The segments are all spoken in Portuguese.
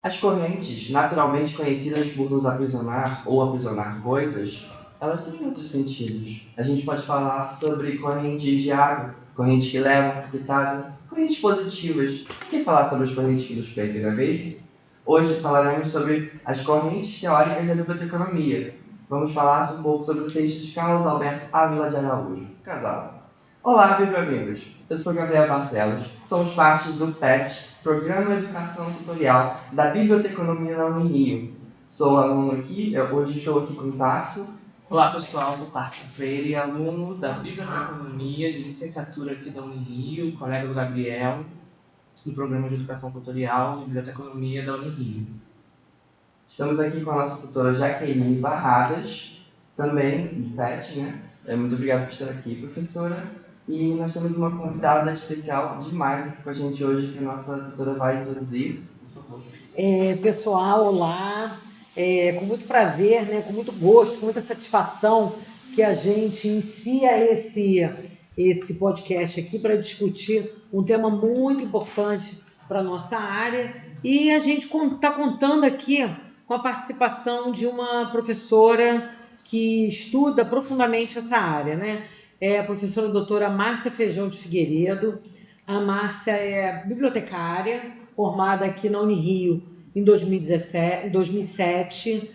As correntes, naturalmente conhecidas por nos aprisionar ou aprisionar coisas, elas têm muitos sentidos. A gente pode falar sobre correntes de água, correntes que levam, que trazem, correntes positivas. Por que falar sobre as correntes que nos prendem, não é mesmo? Hoje falaremos sobre as correntes teóricas da biblioteconomia. Vamos falar um pouco sobre o texto de Carlos Alberto Ávila de Araújo, Casal. Olá, amigos! Eu sou Gabriel Barcelos, somos parte do PET, Programa de Educação Tutorial da Biblioteconomia da Unirio. Sou aluno aqui, hoje estou aqui com o Tarso. Olá pessoal, sou Tarso Freire, aluno da Biblioteconomia de licenciatura aqui da Unirio, colega do Gabriel, do Programa de Educação Tutorial de Biblioteconomia da Unirio. Estamos aqui com a nossa tutora Jaqueline Barradas, também do PET, né? Muito obrigado por estar aqui, professora. E nós temos uma convidada especial demais aqui com a gente hoje, que a nossa tutora vai introduzir. Pessoal, olá. Com muito prazer, né, com muito gosto, com muita satisfação que a gente inicia esse podcast aqui para discutir um tema muito importante para a nossa área. E a gente está contando aqui com a participação de uma professora que estuda profundamente essa área, né? É a professora doutora Márcia Feijão de Figueiredo. A Márcia é bibliotecária, formada aqui na Unirio em 2007,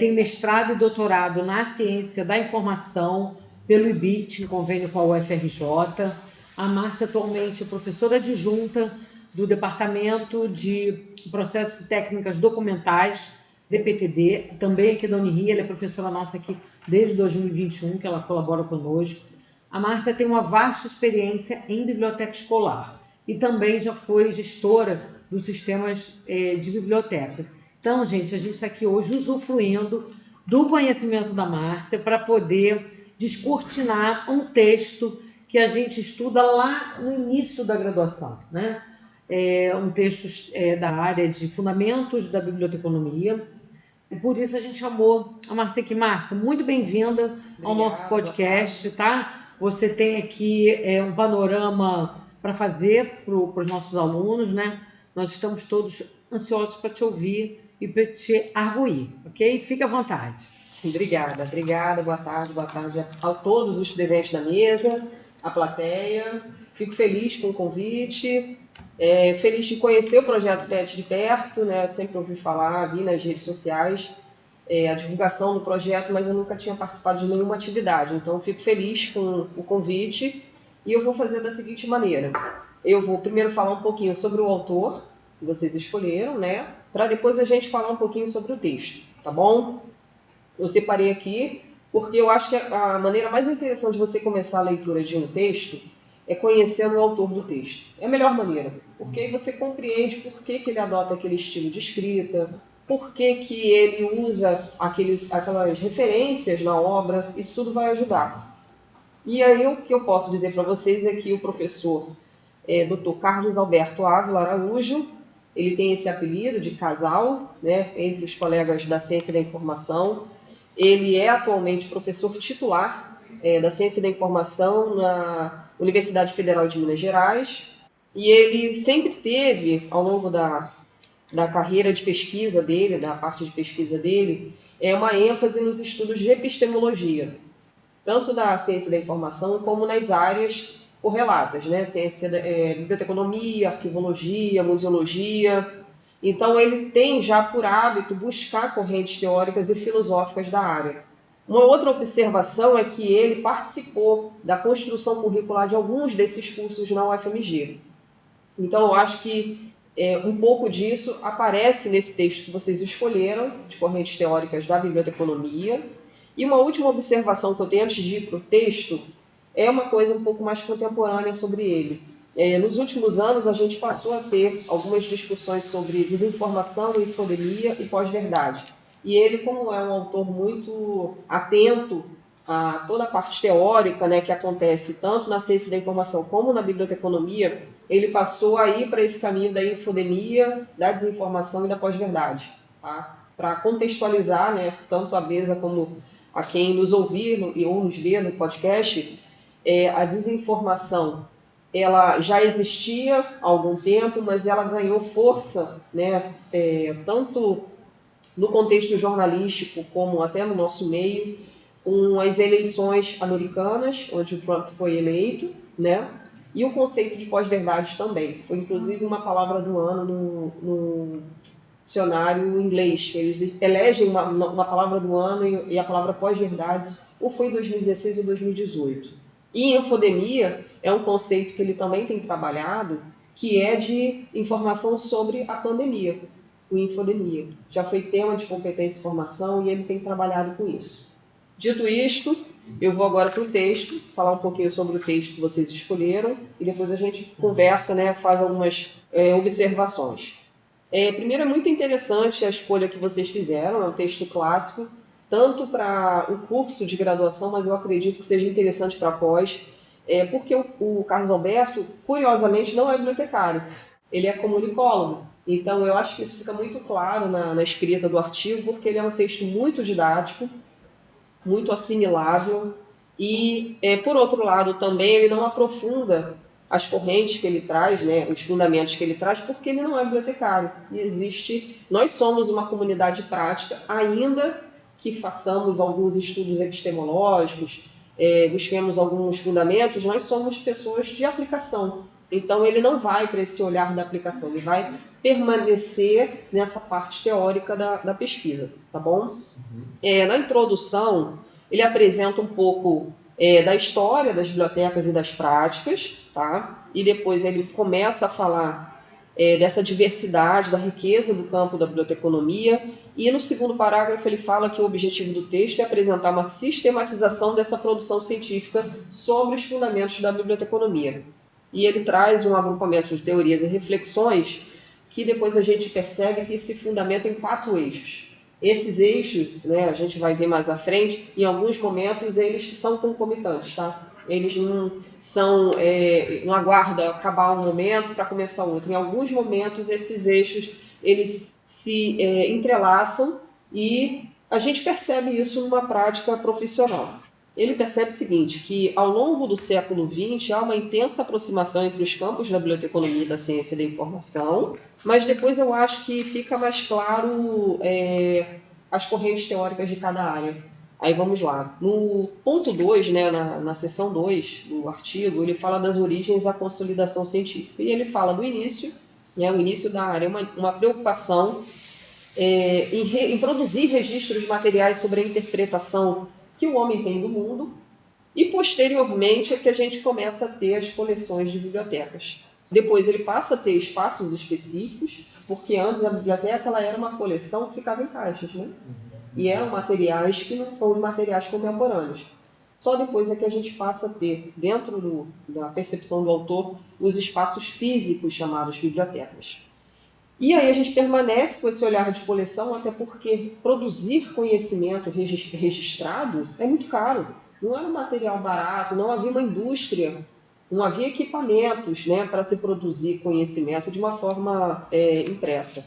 tem mestrado e doutorado na ciência da informação pelo IBIT, em convênio com a UFRJ. A Márcia atualmente é professora adjunta do Departamento de Processos e Técnicas Documentais, DPTD, também aqui da Unirio. Ela é professora nossa aqui desde 2021, que ela colabora conosco. A Márcia tem uma vasta experiência em biblioteca escolar e também já foi gestora dos sistemas de biblioteca. Então, gente, a gente está aqui hoje usufruindo do conhecimento da Márcia para poder descortinar um texto que a gente estuda lá no início da graduação, né? Um texto da área de fundamentos da biblioteconomia. E por isso a gente chamou a Márcia aqui. Márcia, muito bem-vinda ao nosso podcast, tá? Você tem aqui um panorama para fazer para os nossos alunos, né? Nós estamos todos ansiosos para te ouvir e para te arguir, ok? Fique à vontade. Obrigada. Boa tarde a todos os presentes da mesa, a plateia. Fico feliz com o convite, feliz de conhecer o projeto PET de perto, né? Sempre ouvi falar, vi nas redes sociais a divulgação do projeto, mas eu nunca tinha participado de nenhuma atividade. Então, fico feliz com o convite e eu vou fazer da seguinte maneira. Eu vou primeiro falar um pouquinho sobre o autor que vocês escolheram, né? Para depois a gente falar um pouquinho sobre o texto, tá bom? Eu separei aqui porque eu acho que a maneira mais interessante de você começar a leitura de um texto é conhecendo o autor do texto. É a melhor maneira, porque aí você compreende por que ele adota aquele estilo de escrita, por que ele usa aquelas referências na obra, isso tudo vai ajudar. E aí o que eu posso dizer para vocês é que o professor Dr. Carlos Alberto Ávila Araújo, ele tem esse apelido de Casal, né, entre os colegas da Ciência da Informação. Ele é atualmente professor titular da Ciência da Informação na Universidade Federal de Minas Gerais. E ele sempre teve, ao longo da carreira de pesquisa dele, da parte de pesquisa dele, uma ênfase nos estudos de epistemologia, tanto da ciência da informação como nas áreas correlatas, né? Ciência biblioteconomia, arquivologia, museologia. Então ele tem já por hábito buscar correntes teóricas e filosóficas da área. Uma outra observação é que ele participou da construção curricular de alguns desses cursos na UFMG. Então eu acho que um pouco disso aparece nesse texto que vocês escolheram, de correntes teóricas da biblioteconomia. E uma última observação que eu tenho antes de ir para o texto é uma coisa um pouco mais contemporânea sobre ele. Nos últimos anos, a gente passou a ter algumas discussões sobre desinformação, infodemia e pós-verdade. E ele, como é um autor muito atento a toda a parte teórica, né, que acontece tanto na ciência da informação como na biblioteconomia, ele passou a ir para esse caminho da infodemia, da desinformação e da pós-verdade, tá? Para contextualizar, né, tanto a mesa como a quem nos ouvir ou nos ver no podcast, a desinformação ela já existia há algum tempo, mas ela ganhou força, né, tanto no contexto jornalístico como até no nosso meio, com as eleições americanas, onde o Trump foi eleito, né, e o conceito de pós-verdade também. Foi inclusive uma palavra do ano no dicionário inglês. Eles elegem uma palavra do ano e a palavra pós-verdade, ou foi em 2016 ou 2018. E infodemia é um conceito que ele também tem trabalhado, que é de informação sobre a pandemia, o infodemia. Já foi tema de competência e formação e ele tem trabalhado com isso. Dito isto, eu vou agora para o texto, falar um pouquinho sobre o texto que vocês escolheram e depois a gente conversa, né, faz algumas observações. Primeiro, é muito interessante a escolha que vocês fizeram, é um texto clássico, tanto para o curso de graduação, mas eu acredito que seja interessante para pós, porque o Carlos Alberto, curiosamente, não é bibliotecário, ele é comunicólogo. Então, eu acho que isso fica muito claro na escrita do artigo, porque ele é um texto muito didático, muito assimilável e, por outro lado, também ele não aprofunda as correntes que ele traz, né, os fundamentos que ele traz, porque ele não é bibliotecário. E nós somos uma comunidade prática, ainda que façamos alguns estudos epistemológicos, busquemos alguns fundamentos, nós somos pessoas de aplicação. Então ele não vai para esse olhar da aplicação, ele vai permanecer nessa parte teórica da pesquisa, tá bom? Na introdução, ele apresenta um pouco da história das bibliotecas e das práticas, tá? E depois ele começa a falar dessa diversidade, da riqueza do campo da biblioteconomia, e no segundo parágrafo ele fala que o objetivo do texto é apresentar uma sistematização dessa produção científica sobre os fundamentos da biblioteconomia. E ele traz um agrupamento de teorias e reflexões que depois a gente percebe que se fundamenta em 4 eixos. Esses eixos, né, a gente vai ver mais à frente, em alguns momentos eles são concomitantes, tá? Eles não são, não aguardam acabar um momento para começar outro. Em alguns momentos esses eixos eles se entrelaçam e a gente percebe isso numa prática profissional. Ele percebe o seguinte, que ao longo do século XX há uma intensa aproximação entre os campos da biblioteconomia e da ciência da informação, mas depois eu acho que fica mais claro as correntes teóricas de cada área. Aí vamos lá. No ponto 2, né, na seção 2 do artigo, ele fala das origens da consolidação científica. E ele fala do início, né, o início da área, uma preocupação em produzir registros materiais sobre a interpretação que o homem tem do mundo, e posteriormente é que a gente começa a ter as coleções de bibliotecas. Depois ele passa a ter espaços específicos, porque antes a biblioteca ela era uma coleção que ficava em caixas, né? E eram materiais que não são os materiais contemporâneos. Só depois é que a gente passa a ter, dentro da percepção do autor, os espaços físicos chamados bibliotecas. E aí a gente permanece com esse olhar de coleção, até porque produzir conhecimento registrado é muito caro. Não era um material barato, não havia uma indústria, não havia equipamentos, né, para se produzir conhecimento de uma forma impressa.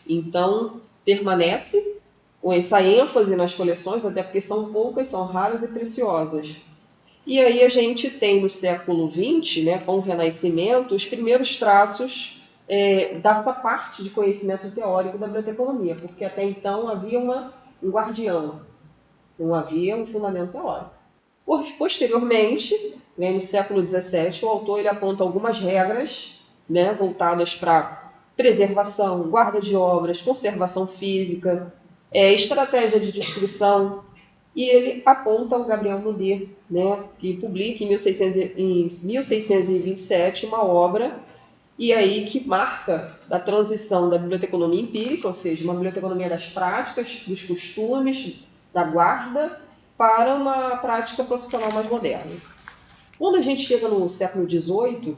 Então, permanece com essa ênfase nas coleções, até porque são poucas, são raras e preciosas. E aí a gente tem no século XX, né, com o Renascimento, os primeiros traços dessa parte de conhecimento teórico da biblioteconomia, porque até então havia um guardião, não havia um fundamento teórico. Posteriormente, né, no século XVII, o autor ele aponta algumas regras, né, voltadas para preservação, guarda de obras, conservação física, estratégia de descrição, e ele aponta o Gabriel Naudet, né, que publica em 1627 uma obra e aí que marca a transição da biblioteconomia empírica, ou seja, uma biblioteconomia das práticas, dos costumes, da guarda, para uma prática profissional mais moderna. Quando a gente chega no século XVIII,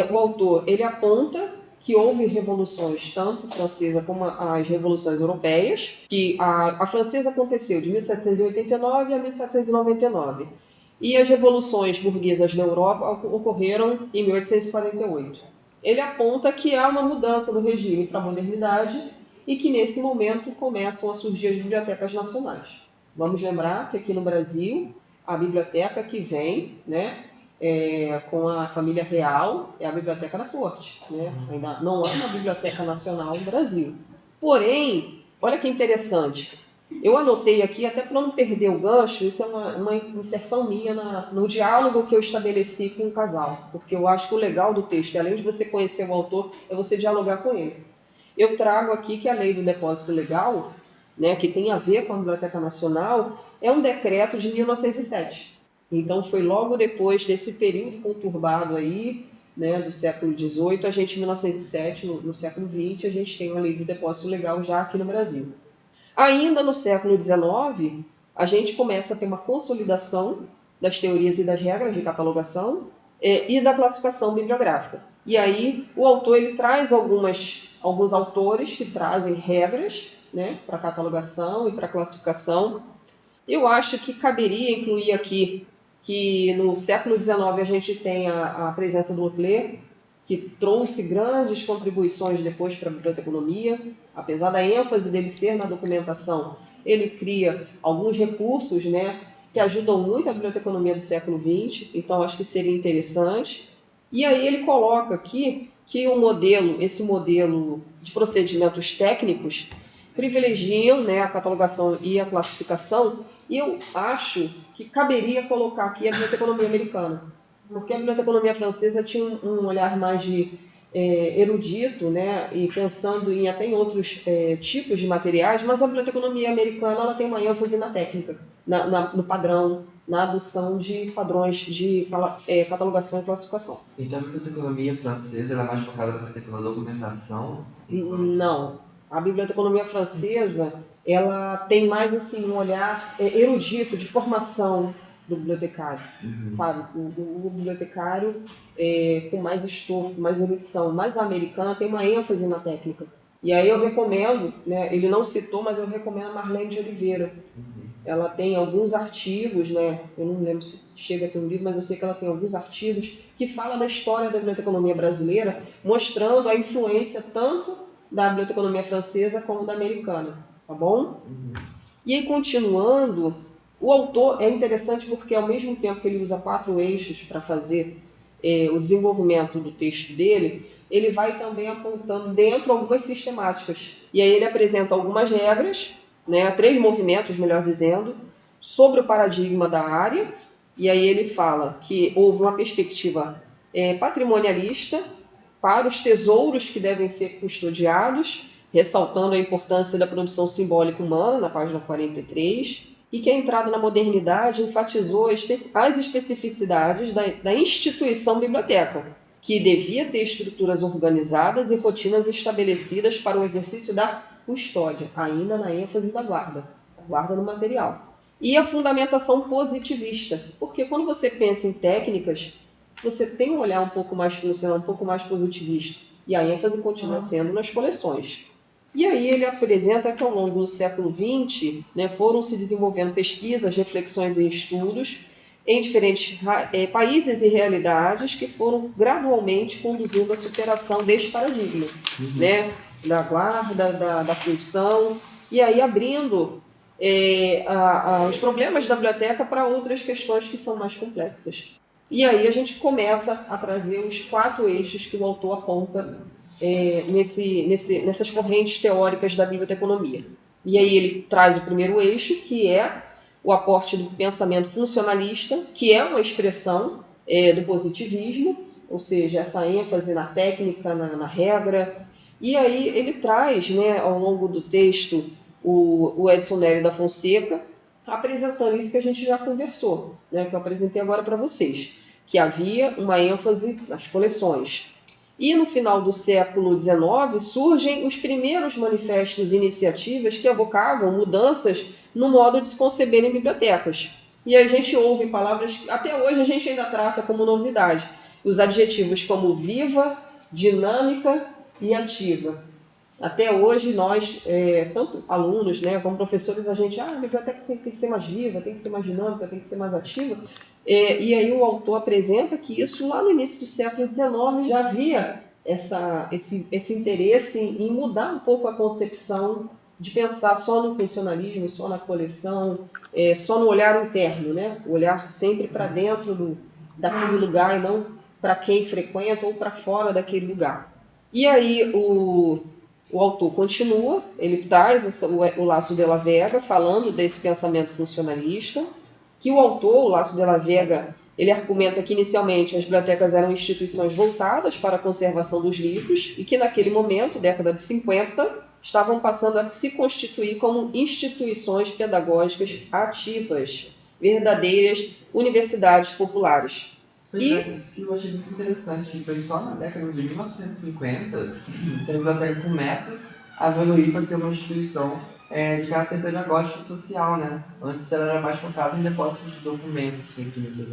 o autor ele aponta que houve revoluções, tanto francesa como as revoluções europeias, que a francesa aconteceu de 1789 a 1799, e as revoluções burguesas na Europa ocorreram em 1848. Ele aponta que há uma mudança do regime para a modernidade e que nesse momento começam a surgir as bibliotecas nacionais. Vamos lembrar que aqui no Brasil, a biblioteca que vem, né, com a família real, é a Biblioteca da Corte, né? Ainda não há uma Biblioteca Nacional no Brasil. Porém, olha que interessante, eu anotei aqui, até para não perder o gancho, isso é uma inserção minha no diálogo que eu estabeleci com o casal, porque eu acho que o legal do texto, além de você conhecer o autor, é você dialogar com ele. Eu trago aqui que a Lei do Depósito Legal, né, que tem a ver com a Biblioteca Nacional, é um decreto de 1907. Então, foi logo depois desse período conturbado aí, né, do século XVIII, a gente, em 1907, no século XX, a gente tem a Lei do Depósito Legal já aqui no Brasil. Ainda no século XIX, a gente começa a ter uma consolidação das teorias e das regras de catalogação e da classificação bibliográfica. E aí o autor ele traz alguns autores que trazem regras, né, para catalogação e para classificação. Eu acho que caberia incluir aqui que no século XIX a gente tem a presença do Outlet, que trouxe grandes contribuições depois para a biblioteconomia. Apesar da ênfase dele ser na documentação, ele cria alguns recursos, né, que ajudam muito a biblioteconomia do século XX, então acho que seria interessante. E aí ele coloca aqui que esse modelo de procedimentos técnicos privilegiam, né, a catalogação e a classificação, e eu acho que caberia colocar aqui a biblioteconomia americana, porque a biblioteconomia francesa tinha um olhar mais de erudito, né, e pensando até em outros tipos de materiais, mas a biblioteconomia americana ela tem uma ênfase na técnica, no padrão, na adoção de padrões de catalogação e classificação. Então a biblioteconomia francesa ela é mais focada nessa questão da documentação? Não. A biblioteconomia francesa ela tem mais assim, um olhar erudito, de formação do bibliotecário, sabe? O bibliotecário com mais estofo, com mais erudição. Mas a americana tem uma ênfase na técnica. E aí eu recomendo, né, ele não citou, mas eu recomendo a Marlene de Oliveira. Ela tem alguns artigos, né, eu não lembro se chega a ter um livro, mas eu sei que ela tem alguns artigos que falam da história da biblioteconomia brasileira, mostrando a influência tanto da biblioteconomia francesa como da americana, tá bom? E aí, continuando, o autor é interessante porque, ao mesmo tempo que ele usa 4 eixos para fazer o desenvolvimento do texto dele, ele vai também apontando dentro algumas sistemáticas. E aí ele apresenta algumas regras, né, 3 movimentos, melhor dizendo, sobre o paradigma da área, e aí ele fala que houve uma perspectiva patrimonialista para os tesouros que devem ser custodiados, ressaltando a importância da produção simbólica humana, na página 43, e que a entrada na modernidade enfatizou as especificidades da instituição biblioteca, que devia ter estruturas organizadas e rotinas estabelecidas para o exercício da custódia, ainda na ênfase da guarda do material. E a fundamentação positivista, porque quando você pensa em técnicas, você tem um olhar um pouco mais funcional, um pouco mais positivista, e a ênfase continua sendo nas coleções. E aí ele apresenta que ao longo do século XX, né, foram se desenvolvendo pesquisas, reflexões e estudos em diferentes países e realidades que foram gradualmente conduzindo à superação deste paradigma, né, da guarda, da função, e aí abrindo os problemas da biblioteca para outras questões que são mais complexas. E aí a gente começa a trazer os 4 eixos que o autor aponta nessas correntes teóricas da biblioteconomia. E aí ele traz o primeiro eixo, que é o aporte do pensamento funcionalista, que é uma expressão do positivismo, ou seja, essa ênfase na técnica, na regra. E aí ele traz, né, ao longo do texto, o Edson Nery da Fonseca, apresentando isso que a gente já conversou, né, que eu apresentei agora para vocês, que havia uma ênfase nas coleções. E no final do século XIX surgem os primeiros manifestos e iniciativas que evocavam mudanças no modo de se conceberem bibliotecas. E a gente ouve palavras que até hoje a gente ainda trata como novidade. Os adjetivos como viva, dinâmica e ativa. Até hoje nós, tanto alunos, né, como professores, a biblioteca tem que ser mais viva, tem que ser mais dinâmica, tem que ser mais ativa. E aí o autor apresenta que isso lá no início do século XIX já havia esse interesse em mudar um pouco a concepção de pensar só no funcionalismo, só na coleção, só no olhar interno, né? O olhar sempre para dentro daquele lugar e não para quem frequenta ou para fora daquele lugar. E aí o autor continua, ele traz o Lácio de la Vega falando desse pensamento funcionalista, que o autor, o Lácio de la Vega, ele argumenta que inicialmente as bibliotecas eram instituições voltadas para a conservação dos livros e que naquele momento, década de 50, estavam passando a se constituir como instituições pedagógicas ativas, verdadeiras universidades populares. Isso que eu achei muito interessante, que foi só na década de 1950 que a biblioteca começa a evoluir para ser uma instituição de caráter pedagógico e social, né? Antes ela era mais focada em depósito de documentos científicos.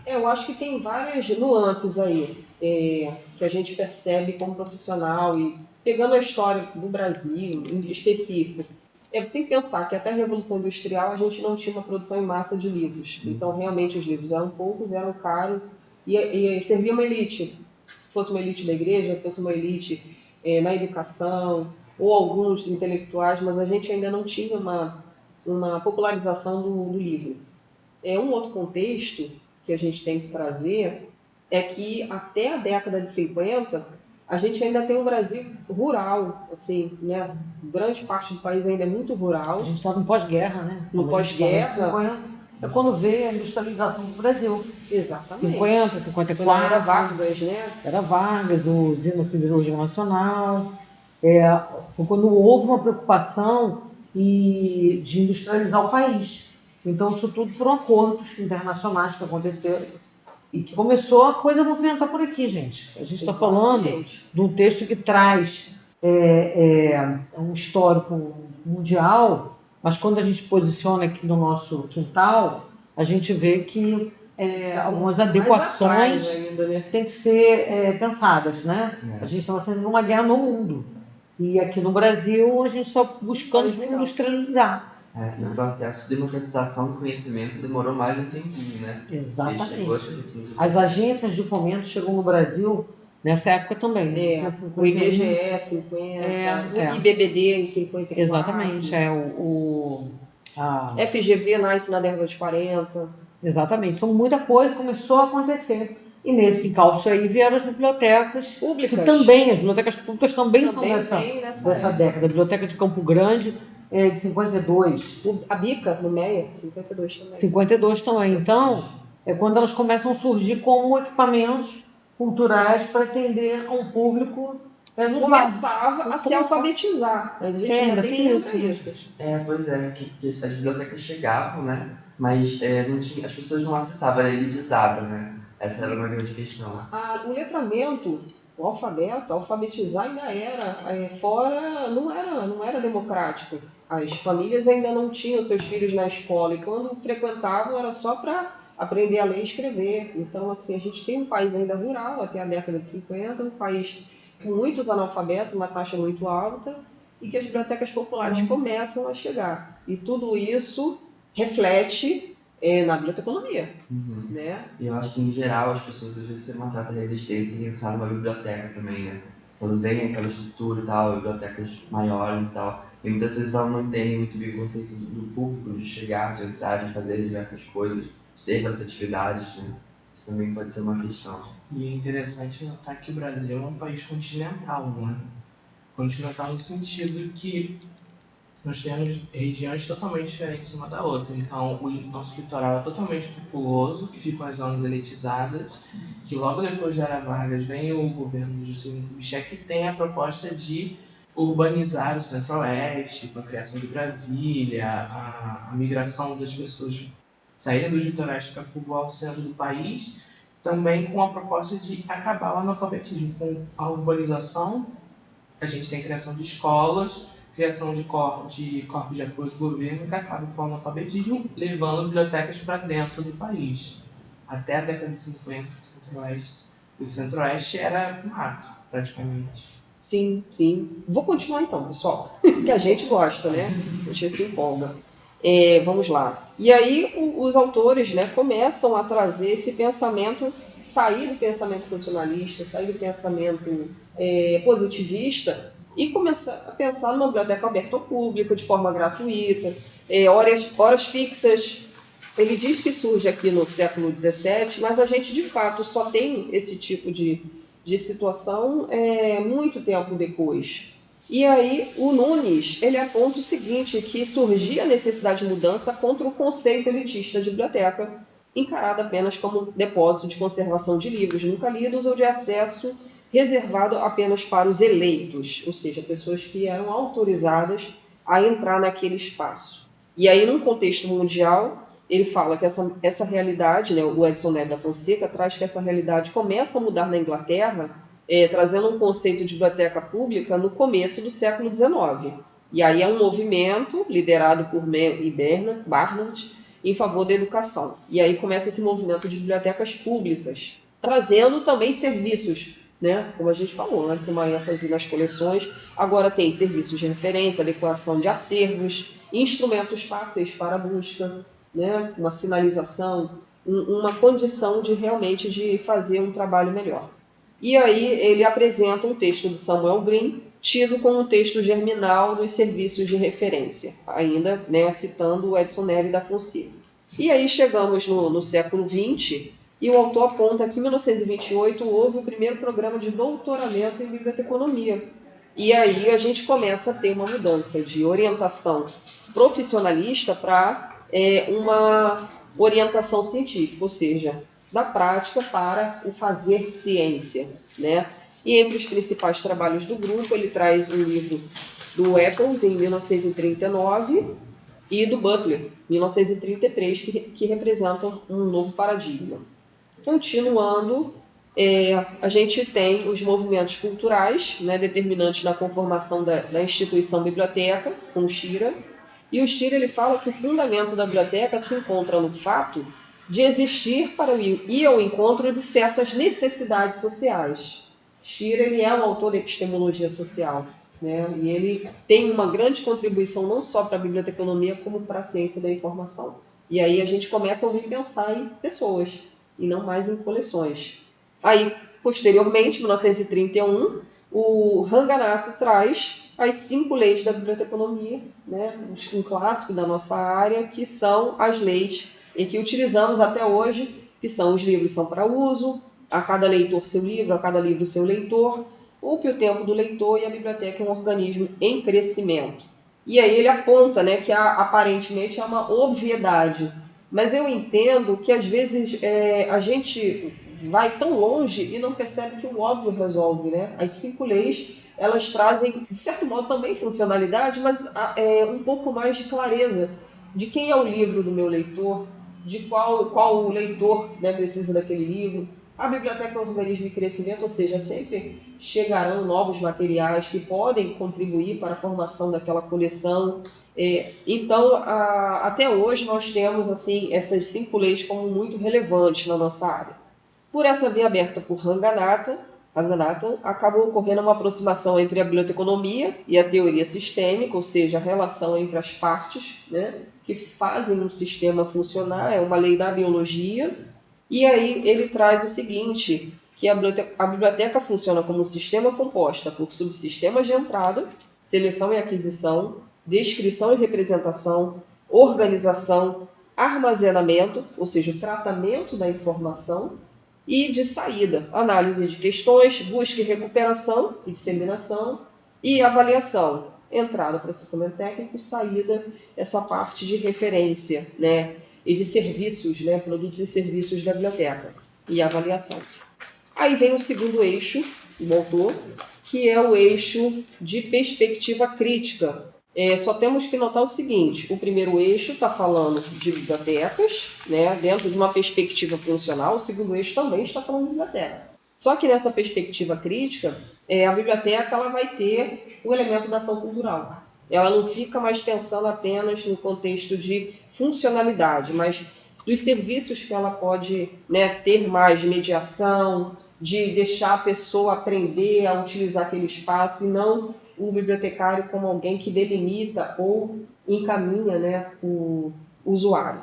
Eu acho que tem várias nuances aí que a gente percebe como profissional e pegando a história do Brasil em específico. É sem pensar que até a Revolução Industrial a gente não tinha uma produção em massa de livros. Então realmente os livros eram poucos, eram caros e servia uma elite. Se fosse uma elite da igreja, fosse uma elite na educação ou alguns intelectuais, mas a gente ainda não tinha uma popularização do livro. Um outro contexto que a gente tem que trazer é que até a década de 50 a gente ainda tem um Brasil rural, assim, né? Grande parte do país ainda é muito rural. A gente está no pós-guerra, né? No pós-guerra. É quando veio a industrialização do Brasil. Exatamente. 50, 54. Quando era Vargas, né? Era Vargas, o Usina Siderúrgica Nacional. Foi quando houve uma preocupação de industrializar o país. Então, isso tudo foram acordos internacionais que aconteceram e que começou a coisa a movimentar por aqui, gente. A gente está falando de um texto que traz um histórico mundial, mas quando a gente posiciona aqui no nosso quintal, a gente vê que algumas adequações têm que ser pensadas, né? A gente estava sendo uma guerra no mundo. E aqui no Brasil, a gente só buscando se industrializar. E o processo de democratização do conhecimento demorou mais um tempinho, né? Exatamente. As agências de fomento chegam no Brasil nessa época também. O IBGE 50, o IBBD em 54. Exatamente. FGV nasce na década de 40. Exatamente. Então muita coisa começou a acontecer. E nesse encalço aí vieram as bibliotecas públicas. Que também, as bibliotecas públicas também são dessa década. A Biblioteca de Campo Grande é de 52. A Bica, no MEIA, 52 também. 52 também. Então, é quando elas começam a surgir como equipamentos culturais para atender a um público começava a se alfabetizar. A gente ainda tem isso. Pois é, que as bibliotecas chegavam, né? Mas não tinha, as pessoas não acessavam, era elitizada, né? Essa era uma grande questão. O letramento, o alfabeto, alfabetizar ainda era fora, não era democrático. As famílias ainda não tinham seus filhos na escola e quando frequentavam era só para aprender a ler e escrever. Então, assim, a gente tem um país ainda rural até a década de 50, um país com muitos analfabetos, uma taxa muito alta, e que as bibliotecas populares começam a chegar. E tudo isso reflete na biblioteconomia. Né? E eu acho que, em geral, as pessoas às vezes têm uma certa resistência em entrar numa biblioteca também, né? Quando vem aquela estrutura e tal, bibliotecas maiores e tal, e muitas vezes elas não entendem muito bem o conceito do público, de chegar, de entrar, de fazer diversas coisas, de ter várias atividades, né? Isso também pode ser uma questão. E é interessante notar que o Brasil é um país continental, né? Continental no sentido que nós temos regiões totalmente diferentes uma da outra. Então, o nosso litoral é totalmente populoso, que ficam as zonas elitizadas, que logo depois de Era Vargas vem o governo de Juscelino Kubitschek, que tem a proposta de urbanizar o Centro-Oeste, com a criação de Brasília, a migração das pessoas saírem dos litorais para povoar o centro do país, também com a proposta de acabar o analfabetismo. Com a urbanização, a gente tem criação de escolas, criação de corpos de apoio do governo que acabam com o analfabetismo, levando bibliotecas para dentro do país. Até a década de 50, o Centro-Oeste era mato, praticamente. Sim. Vou continuar então, pessoal, que a gente gosta, né? A gente se empolga. Vamos lá. E aí os autores, né, começam a trazer esse pensamento, sair do pensamento funcionalista, sair do pensamento positivista e começar a pensar numa biblioteca aberta ao público, de forma gratuita, horas fixas Ele diz que surge aqui no século XVII, mas a gente de fato só tem esse tipo de situação muito tempo depois. E aí o Nunes ele aponta o seguinte, que surgia a necessidade de mudança contra o conceito elitista de biblioteca, encarada apenas como depósito de conservação de livros nunca lidos ou de acesso reservado apenas para os eleitos, ou seja, pessoas que eram autorizadas a entrar naquele espaço. E aí, num contexto mundial, ele fala que essa realidade, né, o Edson Nery da Fonseca traz que essa realidade começa a mudar na Inglaterra, trazendo um conceito de biblioteca pública no começo do século XIX. E aí é um movimento liderado por Mann e Barnard em favor da educação. E aí começa esse movimento de bibliotecas públicas, trazendo também serviços, né? Como a gente falou, antes uma ênfase nas coleções, agora tem serviços de referência, adequação de acervos, instrumentos fáceis para a busca, né? Uma sinalização, uma condição de realmente de fazer um trabalho melhor. E aí ele apresenta um texto de Samuel Green, tido como um texto germinal dos serviços de referência, ainda, né, citando o Edson Nery da Fonseca. E aí chegamos no século XX, e o autor aponta que em 1928 houve o primeiro programa de doutoramento em biblioteconomia. E aí a gente começa a ter uma mudança de orientação profissionalista para uma orientação científica, ou seja, da prática para o fazer ciência, né? E entre os principais trabalhos do grupo, ele traz um livro do Eccles, em 1939, e do Butler, 1933, que representam um novo paradigma. Continuando, a gente tem os movimentos culturais, né, determinantes na conformação da instituição biblioteca, com o Shira. E o Shira ele fala que o fundamento da biblioteca se encontra no fato de existir para ir ao encontro de certas necessidades sociais. Shira ele é um autor de epistemologia social, né? E ele tem uma grande contribuição não só para a biblioteconomia, como para a ciência da informação. E aí a gente começa a ouvir pensar em pessoas, e não mais em coleções. Aí, posteriormente, em 1931, o Ranganatha traz as 5 leis da biblioteconomia, né? Um clássico da nossa área, que são as leis em que utilizamos até hoje, que são os livros são para uso, a cada leitor seu livro, a cada livro seu leitor, ou que o tempo do leitor e a biblioteca é um organismo em crescimento. E aí ele aponta, né, que aparentemente é uma obviedade, mas eu entendo que às vezes a gente vai tão longe e não percebe que o óbvio resolve, né? As 5 leis, elas trazem, de certo modo, também funcionalidade, mas um pouco mais de clareza de quem é o livro do meu leitor, de qual o leitor, né, precisa daquele livro. A biblioteca é um organismo de crescimento, ou seja, sempre chegarão novos materiais que podem contribuir para a formação daquela coleção. Então, até hoje nós temos assim, essas 5 leis como muito relevantes na nossa área. Por essa via aberta por Ranganatha, acabou ocorrendo uma aproximação entre a biblioteconomia e a teoria sistêmica, ou seja, a relação entre as partes, né, que fazem um sistema funcionar, é uma lei da biologia. E aí ele traz o seguinte, que a biblioteca funciona como um sistema composto por subsistemas de entrada, seleção e aquisição, descrição e representação, organização, armazenamento, ou seja, o tratamento da informação, e de saída, análise de questões, busca e recuperação e disseminação, e avaliação, entrada, processamento técnico, saída, essa parte de referência, né, e de serviços, né, produtos e serviços da biblioteca, e avaliação. Aí vem o segundo eixo do autor, que é o eixo de perspectiva crítica. Só temos que notar o seguinte, o primeiro eixo está falando de bibliotecas, né, dentro de uma perspectiva funcional, o segundo eixo também está falando de biblioteca. Só que nessa perspectiva crítica, a biblioteca ela vai ter o elemento da ação cultural. Ela não fica mais pensando apenas no contexto de funcionalidade, mas dos serviços que ela pode, né, ter mais de mediação, de deixar a pessoa aprender a utilizar aquele espaço e não o bibliotecário como alguém que delimita ou encaminha, né, o usuário.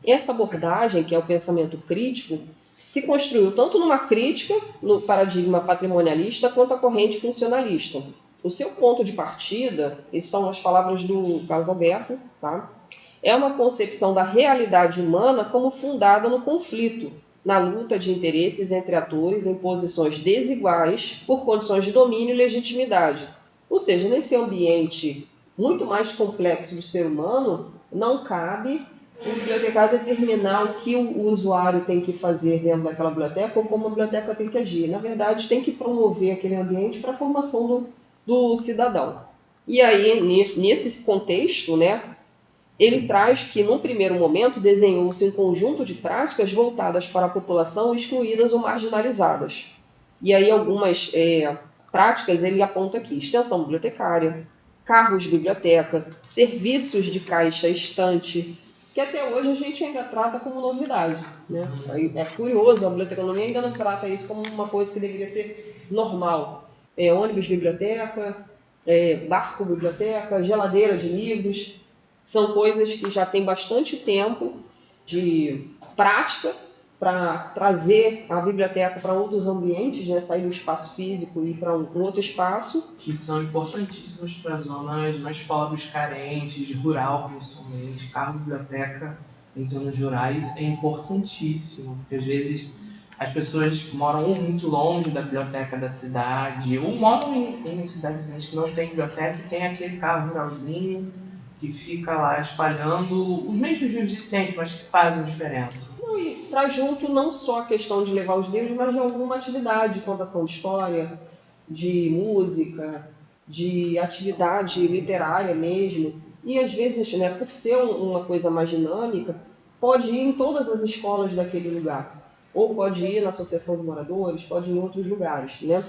Essa abordagem, que é o pensamento crítico, se construiu tanto numa crítica, no paradigma patrimonialista, quanto a corrente funcionalista. O seu ponto de partida, essas são as palavras do Carlos Alberto, tá? é uma concepção da realidade humana como fundada no conflito, na luta de interesses entre atores em posições desiguais por condições de domínio e legitimidade. Ou seja, nesse ambiente muito mais complexo do ser humano, não cabe o bibliotecário determinar o que o usuário tem que fazer dentro daquela biblioteca ou como a biblioteca tem que agir. Na verdade, tem que promover aquele ambiente para a formação do cidadão. E aí, nesse contexto, né, ele traz que, num primeiro momento, desenhou-se um conjunto de práticas voltadas para a população excluídas ou marginalizadas. E aí algumas práticas ele aponta aqui: extensão bibliotecária, carros de biblioteca, serviços de caixa estante, que até hoje a gente ainda trata como novidade, né? É curioso, a biblioteconomia ainda não trata isso como uma coisa que deveria ser normal. Ônibus biblioteca, barco biblioteca, geladeira de livros, são coisas que já tem bastante tempo de prática para trazer a biblioteca para outros ambientes, né? Sair do espaço físico e ir para um outro espaço. Que são importantíssimos para zonas mais pobres, carentes, rural principalmente. Carro biblioteca em zonas rurais é importantíssimo, porque às vezes as pessoas moram ou muito longe da biblioteca da cidade, ou moram em cidadezinhas que não tem biblioteca e tem aquele carro ruralzinho que fica lá espalhando os mesmos livros de sempre, mas que fazem diferença. E traz junto não só a questão de levar os livros, mas de alguma atividade de contação de história, de música, de atividade literária mesmo. E às vezes, né, por ser uma coisa mais dinâmica, pode ir em todas as escolas daquele lugar. Ou pode ir na associação de moradores, pode ir em outros lugares, né?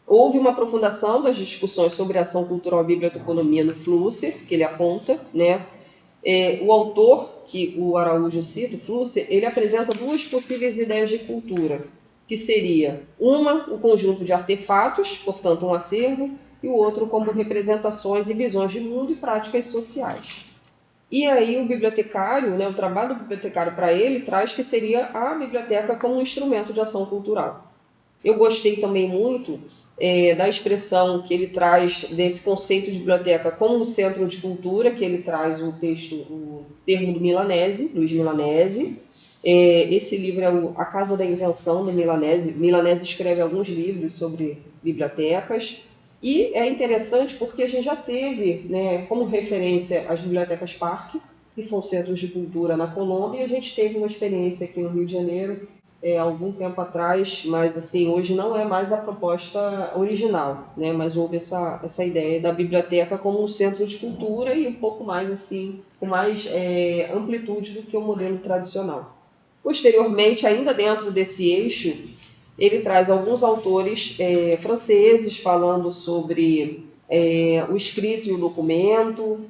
Houve uma aprofundação das discussões sobre a ação cultural e biblioteconomia no Flusser, que ele aponta, né? O autor, que o Araújo cita, o Flusser, ele apresenta duas possíveis ideias de cultura, que seria o conjunto de artefatos, portanto um acervo, e o outro como representações e visões de mundo e práticas sociais. E aí o bibliotecário, né, o trabalho do bibliotecário para ele traz que seria a biblioteca como um instrumento de ação cultural. Eu gostei também muito da expressão que ele traz desse conceito de biblioteca como um centro de cultura, que ele traz o termo do Milanese, Luiz Milanese. Esse livro é A Casa da Invenção, do Milanese. Milanese escreve alguns livros sobre bibliotecas. E é interessante porque a gente já teve, né, como referência as bibliotecas Parque, que são centros de cultura na Colômbia, e a gente teve uma experiência aqui no Rio de Janeiro algum tempo atrás, mas assim, hoje não é mais a proposta original, né? Mas houve essa ideia da biblioteca como um centro de cultura e um pouco mais assim, com mais amplitude do que o modelo tradicional. Posteriormente, ainda dentro desse eixo, ele traz alguns autores franceses falando sobre o escrito e o documento,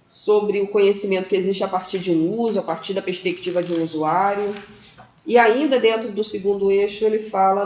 sobre o conhecimento que existe a partir de um uso, a partir da perspectiva de um usuário. E ainda dentro do segundo eixo ele fala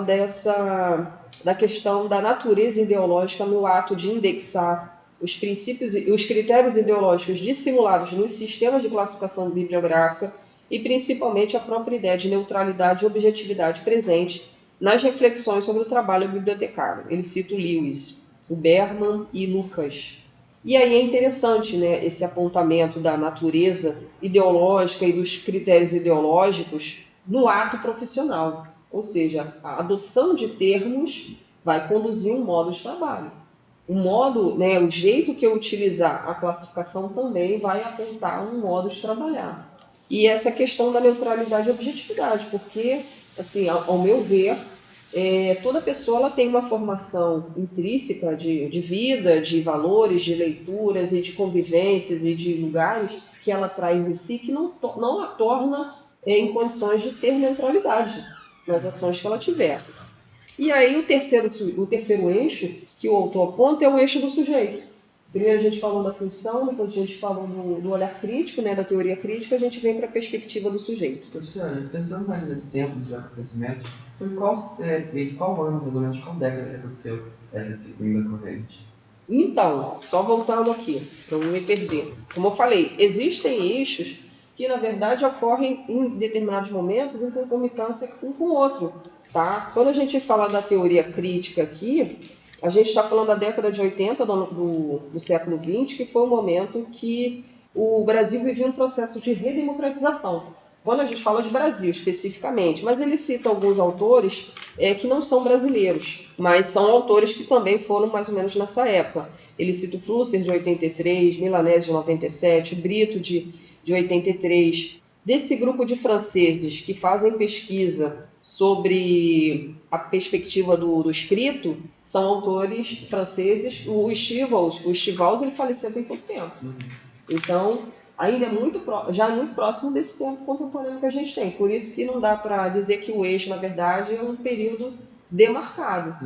da questão da natureza ideológica no ato de indexar os princípios e os critérios ideológicos dissimulados nos sistemas de classificação bibliográfica e principalmente a própria ideia de neutralidade e objetividade presente nas reflexões sobre o trabalho bibliotecário. Ele cita o Lewis, o Berman e Lucas. E aí é interessante, né, esse apontamento da natureza ideológica e dos critérios ideológicos no ato profissional, ou seja, a adoção de termos vai conduzir um modo de trabalho. O modo, né, o jeito que eu utilizar a classificação também vai apontar um modo de trabalhar. E essa questão da neutralidade e objetividade, porque, assim, ao meu ver, toda pessoa ela tem uma formação intrínseca de vida, de valores, de leituras e de convivências e de lugares que ela traz em si que não a torna em condições de ter neutralidade nas ações que ela tiver. E aí o terceiro eixo que o autor aponta é o eixo do sujeito. Primeiro a gente falou da função, depois a gente falou do olhar crítico, né, da teoria crítica, a gente vem para a perspectiva do sujeito. Professora, pensando mais nesse tempo dos acontecimentos, foi qual ano, mais ou menos, qual década que aconteceu essa segunda corrente? Então, só voltando aqui, para não me perder. Como eu falei, existem eixos que, na verdade, ocorrem em determinados momentos em concomitância um com o outro. Tá? Quando a gente fala da teoria crítica aqui, a gente está falando da década de 80 do século XX, que foi o momento que o Brasil vivia um processo de redemocratização. Quando a gente fala de Brasil especificamente, mas ele cita alguns autores que não são brasileiros, mas são autores que também foram mais ou menos nessa época. Ele cita o Flusser de 83, Milanese de 97, Brito de 83. Desse grupo de franceses que fazem pesquisa sobre a perspectiva do escrito, são autores franceses. O Stivals ele faleceu tem pouco tempo. Então, ainda já é muito próximo desse tempo contemporâneo que a gente tem. Por isso que não dá para dizer que o eixo, na verdade, é um período demarcado.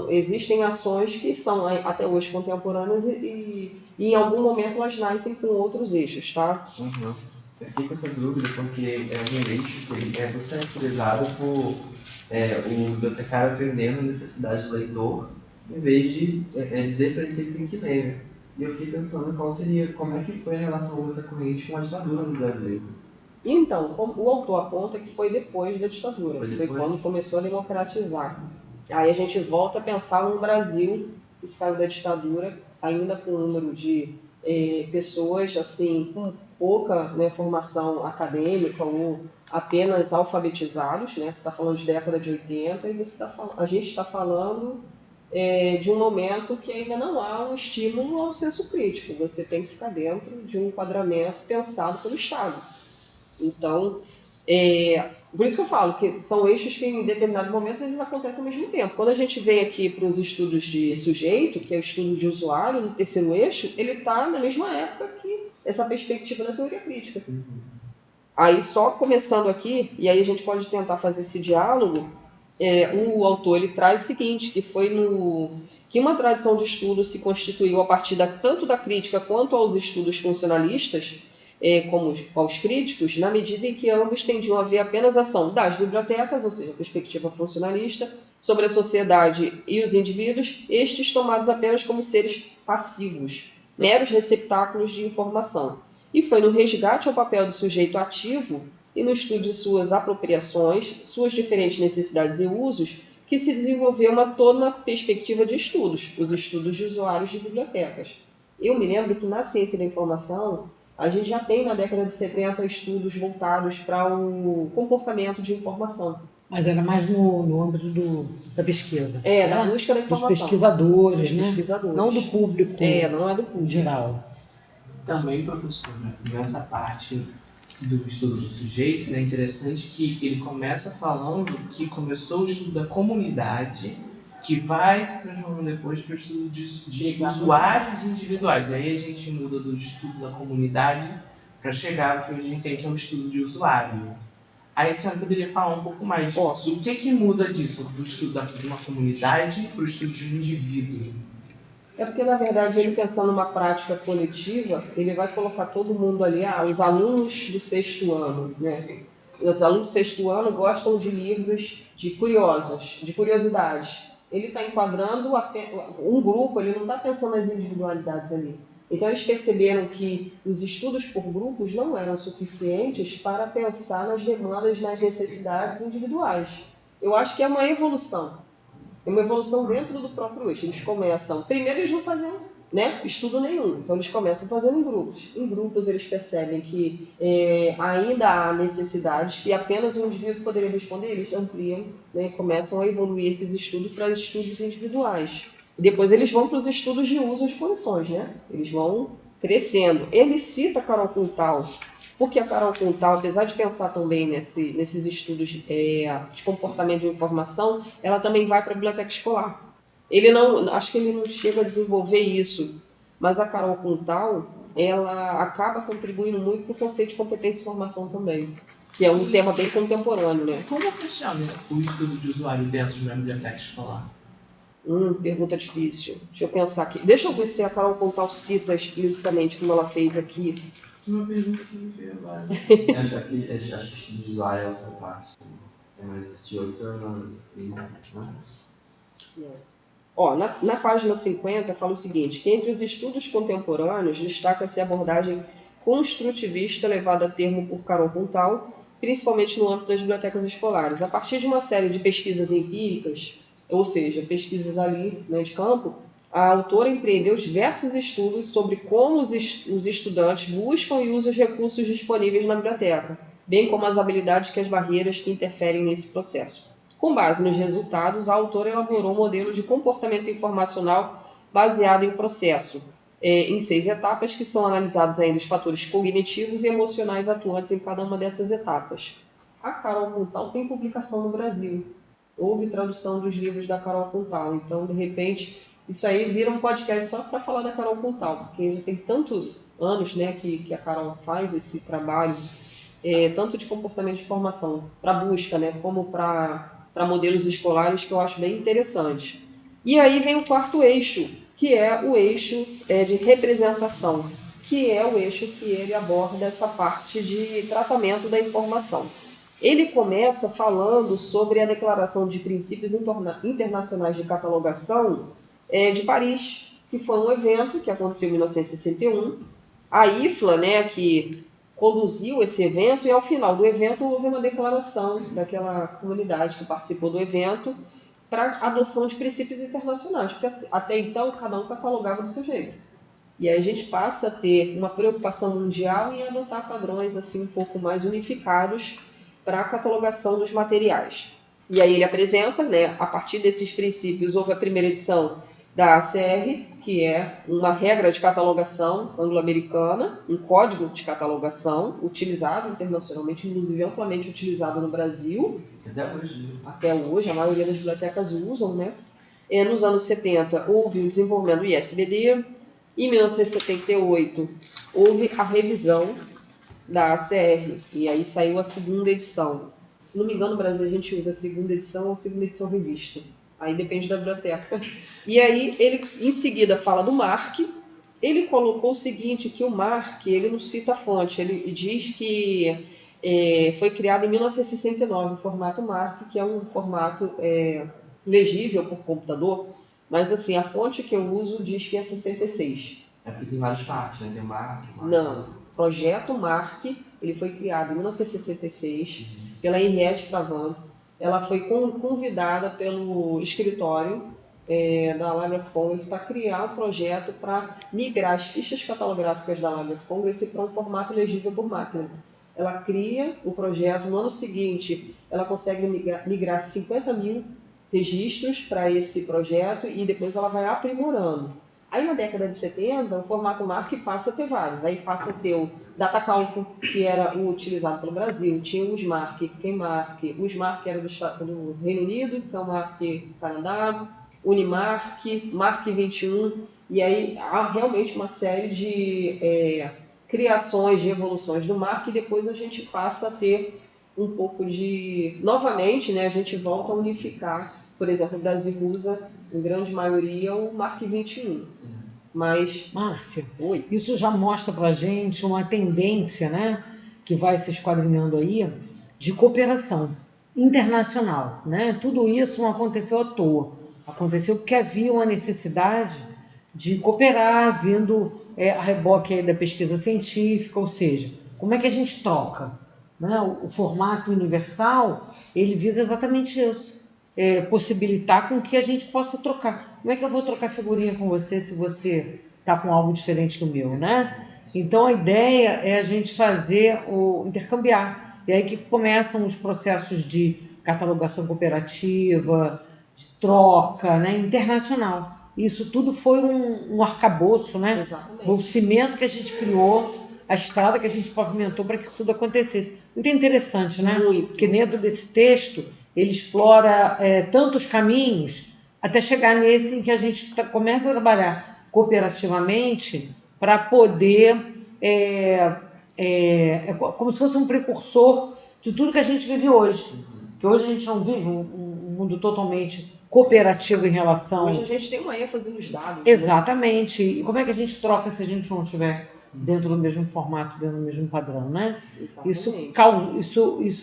Existem ações que são até hoje contemporâneas e em algum momento elas nascem com outros eixos, tá? Eu fiquei com essa dúvida porque é um eixo que é muito caracterizado por o bibliotecário atendendo a necessidade do leitor, em vez de dizer para ele que ele tem que ler. E eu fiquei pensando como é que foi a relação dessa corrente com a ditadura no Brasil. Então, o autor aponta que foi depois da ditadura, foi quando começou a democratizar. Aí a gente volta a pensar no Brasil que saiu da ditadura, ainda com um número de pessoas assim, com pouca formação acadêmica ou apenas alfabetizados, né? Você está falando de década de 80 e a gente está falando de um momento que ainda não há um estímulo ao senso crítico. Você tem que ficar dentro de um enquadramento pensado pelo Estado. Então, por isso que eu falo que são eixos que em determinados momentos eles acontecem ao mesmo tempo. Quando a gente vem aqui para os estudos de sujeito, que é o estudo de usuário, no terceiro eixo, ele está na mesma época que essa perspectiva da teoria crítica. Aí, só começando aqui, e aí a gente pode tentar fazer esse diálogo, o autor ele traz o seguinte, que uma tradição de estudo se constituiu a partir tanto da crítica quanto aos estudos funcionalistas, como aos críticos, na medida em que ambos tendiam a ver apenas a ação das bibliotecas, ou seja, a perspectiva funcionalista, sobre a sociedade e os indivíduos, estes tomados apenas como seres passivos, meros receptáculos de informação. E foi no resgate ao papel do sujeito ativo e no estudo de suas apropriações, suas diferentes necessidades e usos, que se desenvolveu toda uma perspectiva de estudos, os estudos de usuários de bibliotecas. Eu me lembro que na ciência da informação, a gente já tem na década de 70 estudos voltados para o comportamento de informação. Mas era mais no âmbito da pesquisa. Da busca da informação. Dos pesquisadores, Dos né? pesquisadores. Não do público. Não é do público. Geral. Também, professor, nessa parte do estudo do sujeito, é interessante que ele começa falando que começou o estudo da comunidade, que vai se transformando depois para o estudo de usuários individuais. Aí a gente muda do estudo da comunidade para chegar ao que a gente tem, que é o estudo de usuário. Aí a senhora poderia falar um pouco mais do que muda disso, do estudo de uma comunidade para o estudo de um indivíduo? Porque, na verdade, ele pensando numa prática coletiva, ele vai colocar todo mundo ali, os alunos do 6º ano, né? Os alunos do 6º ano gostam de livros de curiosidades. Ele está enquadrando um grupo, ele não está pensando nas individualidades ali. Então, eles perceberam que os estudos por grupos não eram suficientes para pensar nas demandas, nas necessidades individuais. Eu acho que é uma evolução. É uma evolução dentro do próprio eixo. Eles começam... Primeiro, eles não fazem estudo nenhum. Então, eles começam fazendo em grupos. Em grupos, eles percebem que ainda há necessidades que apenas um indivíduo poderia responder. Eles ampliam, começam a evoluir esses estudos para estudos individuais. Depois, eles vão para os estudos de uso de posições. Eles vão crescendo. Ele cita Carol Quintal, porque a Carol Quintal, apesar de pensar também nesses estudos de comportamento de informação, ela também vai para a biblioteca escolar. Acho que ele não chega a desenvolver isso, mas a Carol Quintal, ela acaba contribuindo muito para o conceito de competência e formação também, que é um tema bem contemporâneo, né? Como funciona o estudo de usuário dentro de uma biblioteca escolar? Pergunta difícil. Deixa eu pensar aqui. Deixa eu ver se a Carol Quintal cita explicitamente como ela fez aqui. Uma pergunta que me veio agora. Acho que de usuário é outra parte. Mas de outra não. Na página 50 fala o seguinte, que entre os estudos contemporâneos destaca-se a abordagem construtivista levada a termo por Carol Quintal, principalmente no âmbito das bibliotecas escolares. A partir de uma série de pesquisas empíricas, ou seja, pesquisas ali de campo, a autora empreendeu diversos estudos sobre como os estudantes buscam e usam os recursos disponíveis na biblioteca, bem como as habilidades que as barreiras que interferem nesse processo. Com base nos resultados, a autora elaborou um modelo de comportamento informacional baseado em processo, em 6 etapas que são analisados ainda os fatores cognitivos e emocionais atuantes em cada uma dessas etapas. A Carol Puntal tem publicação no Brasil. Houve tradução dos livros da Carol Puntal. Então, de repente, isso aí vira um podcast só para falar da Carol Puntal, porque já tem tantos anos, né, que a Carol faz esse trabalho, tanto de comportamento de formação para busca, né, como para modelos escolares, que eu acho bem interessante. E aí vem o quarto eixo, que é o eixo de representação, que é o eixo que ele aborda essa parte de tratamento da informação. Ele começa falando sobre a Declaração de Princípios Internacionais de Catalogação de Paris, que foi um evento que aconteceu em 1961. A IFLA, né, que conduziu esse evento, e ao final do evento houve uma declaração daquela comunidade que participou do evento para adoção de princípios internacionais, porque até então cada um catalogava do seu jeito. E aí a gente passa a ter uma preocupação mundial em adotar padrões assim um pouco mais unificados para a catalogação dos materiais. E aí ele apresenta, né, a partir desses princípios, houve a primeira edição da ACR, que é uma regra de catalogação anglo-americana, um código de catalogação utilizado internacionalmente, inclusive amplamente utilizado no Brasil. Até hoje, a maioria das bibliotecas usam, né? Nos anos 70 houve o desenvolvimento do ISBD. Em 1978 houve a revisão da ACR, e aí saiu a segunda edição. Se não me engano, no Brasil a gente usa a segunda edição ou segunda edição revista. Aí depende da biblioteca. E aí ele, em seguida, fala do MARC. Ele colocou o seguinte, que o MARC, ele não cita a fonte, ele diz que foi criado em 1969, o formato MARC, que é um formato legível por computador, mas assim, a fonte que eu uso diz que é 66. É porque tem várias partes, né? Tem o MARC. Não, projeto MARC, ele foi criado em 1966 pela Henriette Fravan. Ela foi convidada pelo escritório da Library of Congress para criar um projeto para migrar as fichas catalográficas da Library of Congress para um formato legível por máquina. Ela cria o projeto, no ano seguinte ela consegue migrar 50 mil registros para esse projeto e depois ela vai aprimorando. Aí na década de 70, o formato MARC passa a ter vários. Aí passa a ter o Datacalc, que era o utilizado pelo Brasil, tinha o SMARC, o SMARC era do Reino Unido, então MARC Canadá, Unimarc, MARC 21, e aí há realmente uma série de criações, de evoluções do MARC, e depois a gente passa a ter um pouco de... Novamente, né, a gente volta a unificar, por exemplo, o Brasil usa, em grande maioria, o MARC 21. Mas... Márcia, Oi. Isso já mostra para a gente uma tendência, né, que vai se esquadrinhando aí, de cooperação internacional. Né? Tudo isso não aconteceu à toa. Aconteceu porque havia uma necessidade de cooperar, vindo a reboque aí da pesquisa científica, ou seja, como é que a gente troca? Né? O formato universal, ele visa exatamente isso. Possibilitar com que a gente possa trocar. Como é que eu vou trocar figurinha com você se você está com algo diferente do meu, né? Então a ideia é a gente fazer intercambiar. E aí que começam os processos de catalogação cooperativa, de troca, né, internacional. Isso tudo foi um arcabouço, né? Exatamente. O cimento que a gente criou, a estrada que a gente pavimentou para que isso tudo acontecesse. Muito interessante, né? Muito. Porque dentro desse texto ele explora tantos caminhos até chegar nesse em que a gente começa a trabalhar cooperativamente para poder, como se fosse um precursor de tudo que a gente vive hoje. Que hoje a gente não vive um mundo totalmente cooperativo em relação... Hoje a gente tem uma ênfase nos dados. Exatamente. E como é que a gente troca se a gente não estiver dentro do mesmo formato, dentro do mesmo padrão, né? Isso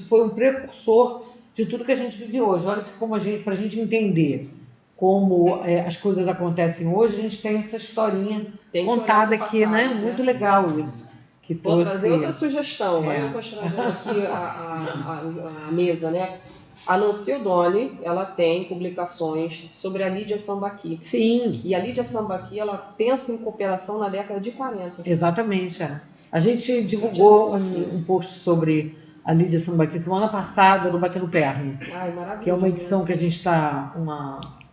foi um precursor de tudo que a gente vive hoje. Olha que para a gente entender como as coisas acontecem hoje, a gente tem essa historinha contada aqui, passado, né? Muito legal isso. Que Vou trazer outra sugestão. Olha eu mostrando aqui a mesa, né? A Nancy O'Donnell, ela tem publicações sobre a Lídia Sambaqui. Sim, E a Lídia Sambaqui, ela pensa em cooperação na década de 40. exatamente. A gente divulgou um post sobre a Lídia Sambaqui semana passada no Batendo Perna, Ai, maravilhoso. que é uma edição que a gente está,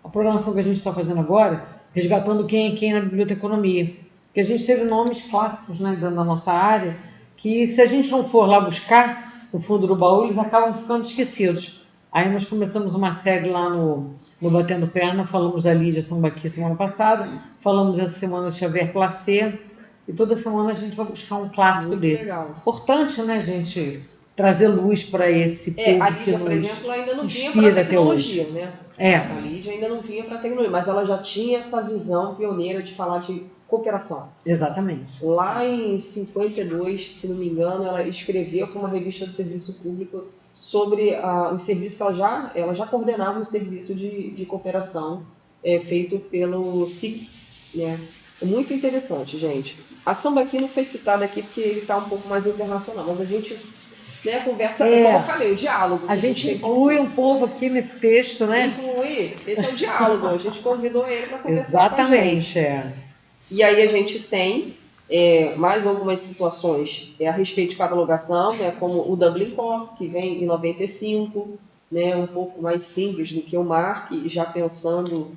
a programação que a gente está fazendo agora, resgatando quem é quem na biblioteconomia. Porque a gente teve nomes clássicos, né, da nossa área, que se a gente não for lá buscar no fundo do baú, eles acabam ficando esquecidos. Aí nós começamos uma série lá no Batendo Perna, falamos da Lídia Sambaqui semana passada, falamos essa semana de Xavier Placé, e toda semana a gente vai buscar um clássico Muito desse. legal. Importante, né, gente, trazer luz para esse povo A que Lídia, por nos exemplo, ainda não vinha inspira para até tecnologia, hoje. né? É, A Lídia ainda não vinha para tecnologia, mas ela já tinha essa visão pioneira de falar de cooperação. exatamente. Lá em 52, se não me engano, ela escreveu para uma revista do Serviço Público sobre o serviço que ela já coordenava um serviço de cooperação feito pelo SIC, né? É muito interessante, gente. A Sambaqui não foi citada aqui porque ele está um pouco mais internacional, mas a gente conversa, como eu falei, o diálogo. A gente inclui um povo aqui nesse texto, né? Inclui, esse é o diálogo. A gente convidou ele para conversar com a gente. Exatamente. E aí a gente tem mais algumas situações a respeito de catalogação, né, como o Dublin Core, que vem em 95, né, um pouco mais simples do que o MARC, já pensando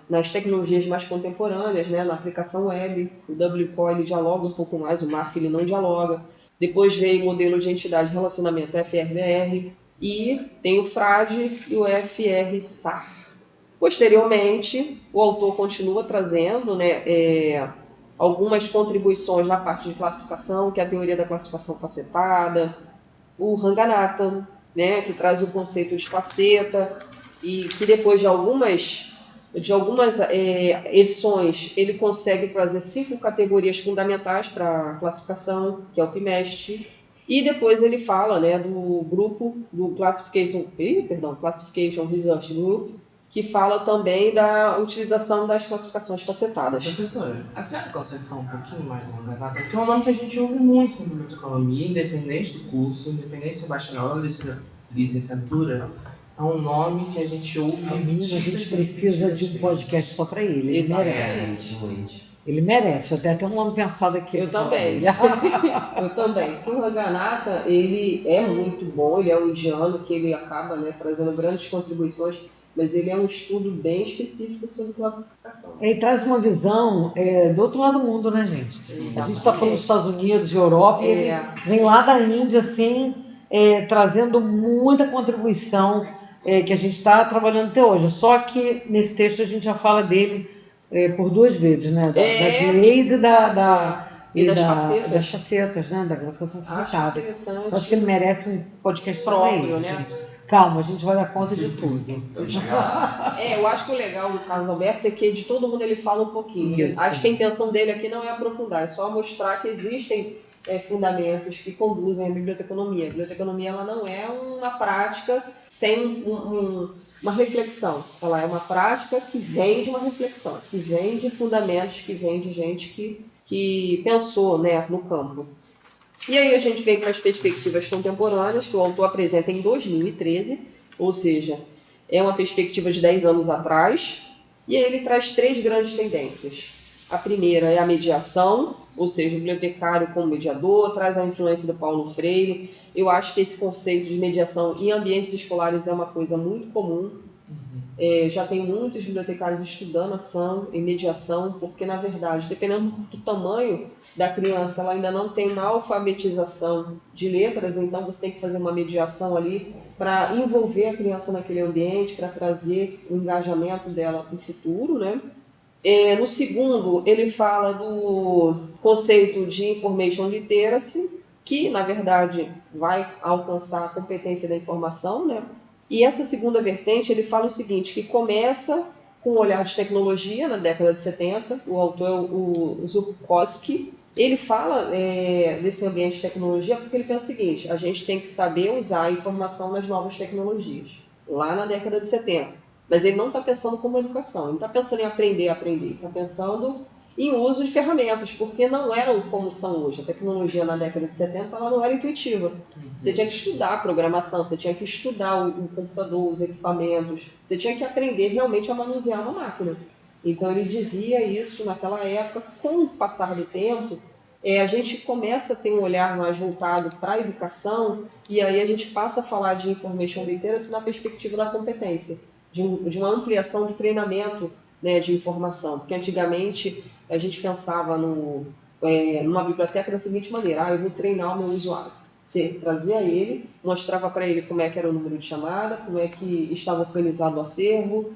nas tecnologias mais contemporâneas, né, na aplicação web. O Dublin Core ele dialoga um pouco mais, o MARC ele não dialoga. Depois veio o modelo de entidade de relacionamento FRBR e tem o FRAD e o FR-SAR. Posteriormente, o autor continua trazendo algumas contribuições na parte de classificação, que é a teoria da classificação facetada, o Ranganathan, né, que traz o conceito de faceta, e que depois de algumas edições ele consegue trazer 5 categorias fundamentais para a classificação, que é o PIMEST, e depois ele fala, né, do grupo do Classification Research Group, que fala também da utilização das classificações facetadas. Professora, a senhora consegue falar um pouquinho mais do Ranganathan? Porque é um nome que a gente ouve muito na biblioteconomia, independente do curso, independente se é bacharel ou licenciatura, é um nome que a gente ouve. A gente precisa de um podcast só para ele. Ele merece. Ele merece. Eu tenho até um nome pensado aqui. Eu também. Eu também. O Ranganathan, ele é muito bom, ele é um indiano que ele acaba trazendo grandes contribuições, mas ele é um estudo bem específico sobre classificação. Ele traz uma visão do outro lado do mundo, né, gente? A gente está falando dos Estados Unidos, de Europa, e ele vem lá da Índia, assim, trazendo muita contribuição que a gente está trabalhando até hoje. Só que nesse texto a gente já fala dele por 2 vezes, né? Das leis e das facetas, né? Da classificação facetada. Acho que ele merece um podcast próprio, né? Gente. Calma, a gente vai dar conta de tudo. Eu acho que o legal do Carlos Alberto é que de todo mundo ele fala um pouquinho. Isso. Acho que a intenção dele aqui não é aprofundar, é só mostrar que existem fundamentos que conduzem a biblioteconomia. A biblioteconomia ela não é uma prática sem uma reflexão. Ela é uma prática que vem de uma reflexão, que vem de fundamentos, que vem de gente que pensou no campo. E aí a gente vem para as perspectivas contemporâneas, que o autor apresenta em 2013, ou seja, é uma perspectiva de 10 anos atrás, e aí ele traz 3 grandes tendências. A primeira é a mediação, ou seja, o bibliotecário como mediador, traz a influência do Paulo Freire. Eu acho que esse conceito de mediação em ambientes escolares é uma coisa muito comum. Já tem muitos bibliotecários estudando ação e mediação, porque, na verdade, dependendo do tamanho da criança, ela ainda não tem uma alfabetização de letras, então você tem que fazer uma mediação ali para envolver a criança naquele ambiente, para trazer o engajamento dela para o futuro, né? No segundo, ele fala do conceito de information literacy, que, na verdade, vai alcançar a competência da informação, né? E essa segunda vertente, ele fala o seguinte, que começa com o olhar de tecnologia, na década de 70, o autor é o Zurkowski. Ele fala desse ambiente de tecnologia porque ele pensa o seguinte, a gente tem que saber usar a informação nas novas tecnologias, lá na década de 70. Mas ele não está pensando como educação, ele não está pensando em aprender, ele está pensando em uso de ferramentas, porque não eram como são hoje. A tecnologia na década de 70 ela não era intuitiva. Você tinha que estudar a programação, você tinha que estudar o computador, os equipamentos, você tinha que aprender realmente a manusear uma máquina. Então ele dizia isso naquela época. Com o passar do tempo, a gente começa a ter um olhar mais voltado para a educação, e aí a gente passa a falar de information literacy na perspectiva da competência, de uma ampliação do treinamento, né, de informação. Porque antigamente a gente pensava numa biblioteca da seguinte maneira: eu vou treinar o meu usuário. Você trazia ele, mostrava para ele como é que era o número de chamada, como é que estava organizado o acervo,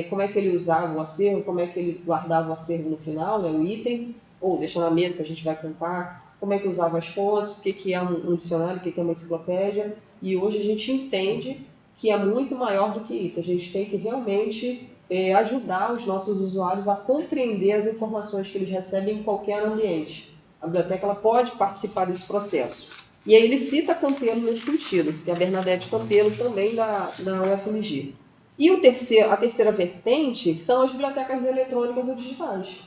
como é que ele usava o acervo, como é que ele guardava o acervo no final, né, o item, ou deixa na mesa que a gente vai contar, como é que usava as fontes, o que é um dicionário, o que é uma enciclopédia. E hoje a gente entende que é muito maior do que isso. A gente tem que realmente ajudar os nossos usuários a compreender as informações que eles recebem em qualquer ambiente. A biblioteca ela pode participar desse processo. E aí ele cita Campelo nesse sentido, que é a Bernadette Campelo, também da UFMG. E a terceira vertente são as bibliotecas eletrônicas ou digitais,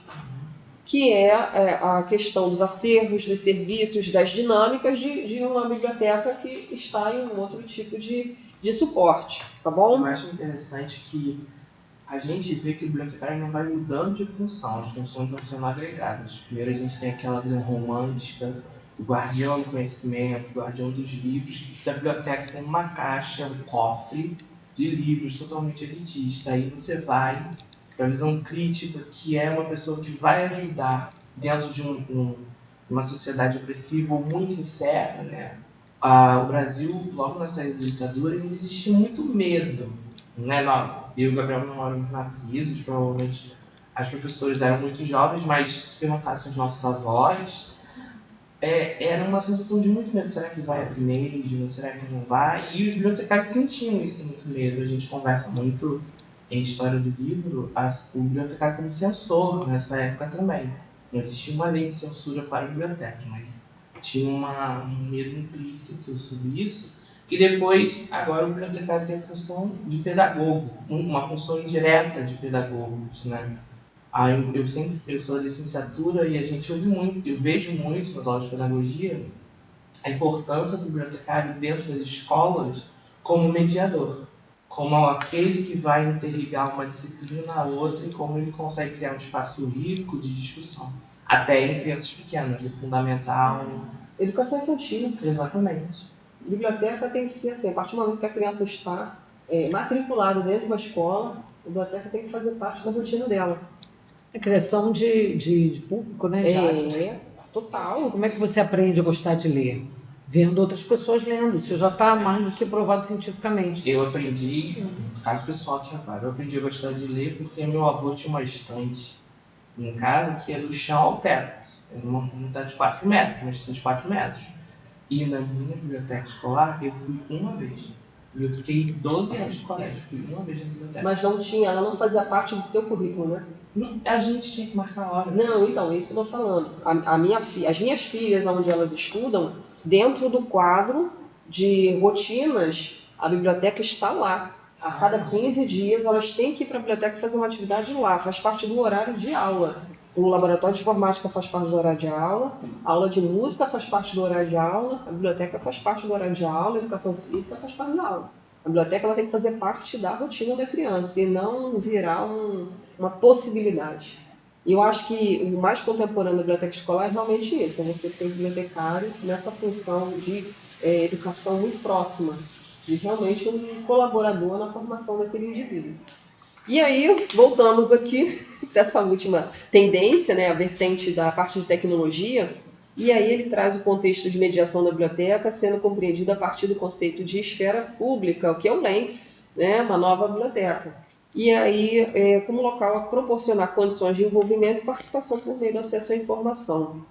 que é a questão dos acervos, dos serviços, das dinâmicas de uma biblioteca que está em um outro tipo de suporte, tá bom? Eu acho interessante que a gente vê que o bibliotecário não vai mudando de função, as funções vão sendo agregadas. Primeiro a gente tem aquela visão romântica, o guardião do conhecimento, o guardião dos livros, que a biblioteca tem uma caixa, um cofre de livros totalmente elitista. Aí você vai para a visão crítica, que é uma pessoa que vai ajudar dentro de uma sociedade opressiva ou muito incerta, né? O Brasil, logo na saída da ditadura, existia muito medo, né? Eu e o Gabriel não eram nascidos, provavelmente as professoras eram muito jovens, mas se perguntassem aos nossos avós, era uma sensação de muito medo. Será que vai abrir mesmo? Será que não vai? E os bibliotecários sentiam esse muito medo. A gente conversa muito em História do Livro, o bibliotecário como censor nessa época também. Não existia uma lei de censura para bibliotecas, mas tinha um medo implícito sobre isso, que depois, agora o bibliotecário tem a função de pedagogo, uma função indireta de pedagogos, né? Eu sou da licenciatura e a gente ouve muito, eu vejo muito nas aulas de pedagogia a importância do bibliotecário dentro das escolas como mediador, como aquele que vai interligar uma disciplina à outra e como ele consegue criar um espaço rico de discussão, até em crianças pequenas, do fundamental. Educação infantil. Exatamente. Biblioteca tem que ser assim, a partir do momento que a criança está matriculada dentro de uma escola, a biblioteca tem que fazer parte da rotina dela. A criação de público, né? De hábitos. Total. Como é que você aprende a gostar de ler? Vendo outras pessoas lendo. Isso já está mais do que provado cientificamente. Eu aprendi, caso pessoal aqui agora, eu aprendi a gostar de ler porque meu avô tinha uma estante em casa que é do chão ao teto. Era uma unidade de 4 metros, uma estante de 4 metros. E na minha biblioteca escolar eu fui uma vez. E eu fiquei 12 anos de colégio, fui uma vez na biblioteca. Mas não tinha, ela não fazia parte do teu currículo, né? A gente tinha que marcar a hora. Não, então, isso eu estou falando. As minhas filhas, onde elas estudam, dentro do quadro de rotinas, a biblioteca está lá. A cada 15 dias elas têm que ir para a biblioteca fazer uma atividade lá, faz parte do horário de aula. O laboratório de informática faz parte do horário de aula, a aula de música faz parte do horário de aula, a biblioteca faz parte do horário de aula, a educação física faz parte da aula. A biblioteca ela tem que fazer parte da rotina da criança e não virar uma possibilidade. E eu acho que o mais contemporâneo da biblioteca escolar é realmente isso, é você ter um bibliotecário nessa função de educação muito próxima, de realmente um colaborador na formação daquele indivíduo. E aí, voltamos aqui dessa última tendência, né, a vertente da parte de tecnologia, e aí ele traz o contexto de mediação da biblioteca sendo compreendido a partir do conceito de esfera pública, o que é o LENS, né, uma nova biblioteca. E aí, como local a proporcionar condições de envolvimento e participação por meio do acesso à informação.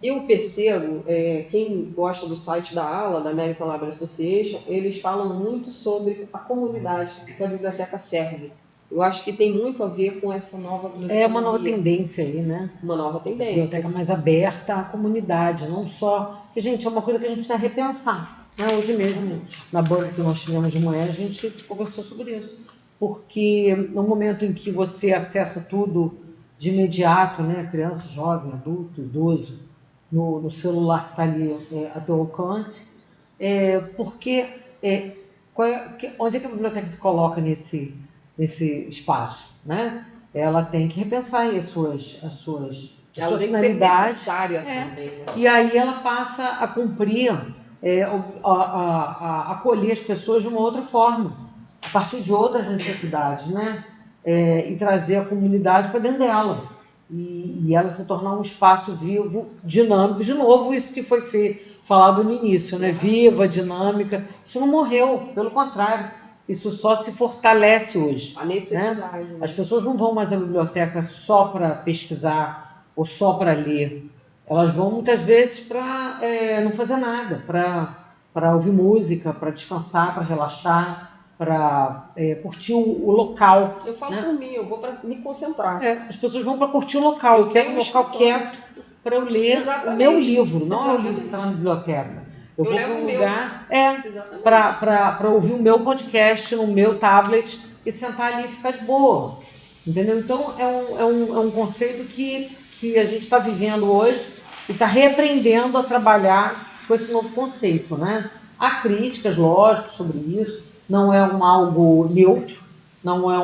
Eu percebo, quem gosta do site da ALA, da American Library Association, eles falam muito sobre a comunidade que a biblioteca serve. Eu acho que tem muito a ver com essa nova biblioteca. É uma nova tendência aí, né? Uma nova tendência. Biblioteca mais aberta à comunidade, não só... Porque, gente, é uma coisa que a gente precisa repensar. Né? Hoje mesmo, na banca que nós tivemos de manhã, a gente conversou sobre isso. Porque no momento em que você acessa tudo de imediato, né, criança, jovem, adulto, idoso, no celular que está ali a teu alcance, porque onde é que a biblioteca se coloca nesse espaço, né? Ela tem que repensar aí as suas Ela tem que ser finalidades. necessária também, né? E aí ela passa a cumprir, acolher as pessoas de uma outra forma, a partir de outras necessidades, né? E trazer a comunidade para dentro dela. E ela se tornar um espaço vivo, dinâmico. De novo, isso que foi falado no início, né? Viva, dinâmica. Isso não morreu, pelo contrário. Isso só se fortalece hoje. A necessidade. Né? As pessoas não vão mais à biblioteca só para pesquisar ou só para ler. Elas vão muitas vezes para não fazer nada, para ouvir música, para descansar, para relaxar, para curtir o local. Eu falo né? por mim, eu vou para me concentrar. As pessoas vão para curtir o local. Eu quero um local quieto para eu ler o meu livro, não é o livro que está na biblioteca. Eu vou para um lugar para ouvir o meu podcast no meu tablet e sentar ali e ficar de boa. Entendeu? Então, é um conceito que a gente está vivendo hoje e está reaprendendo a trabalhar com esse novo conceito. Né? Há críticas, lógico, sobre isso. Não é algo neutro, não é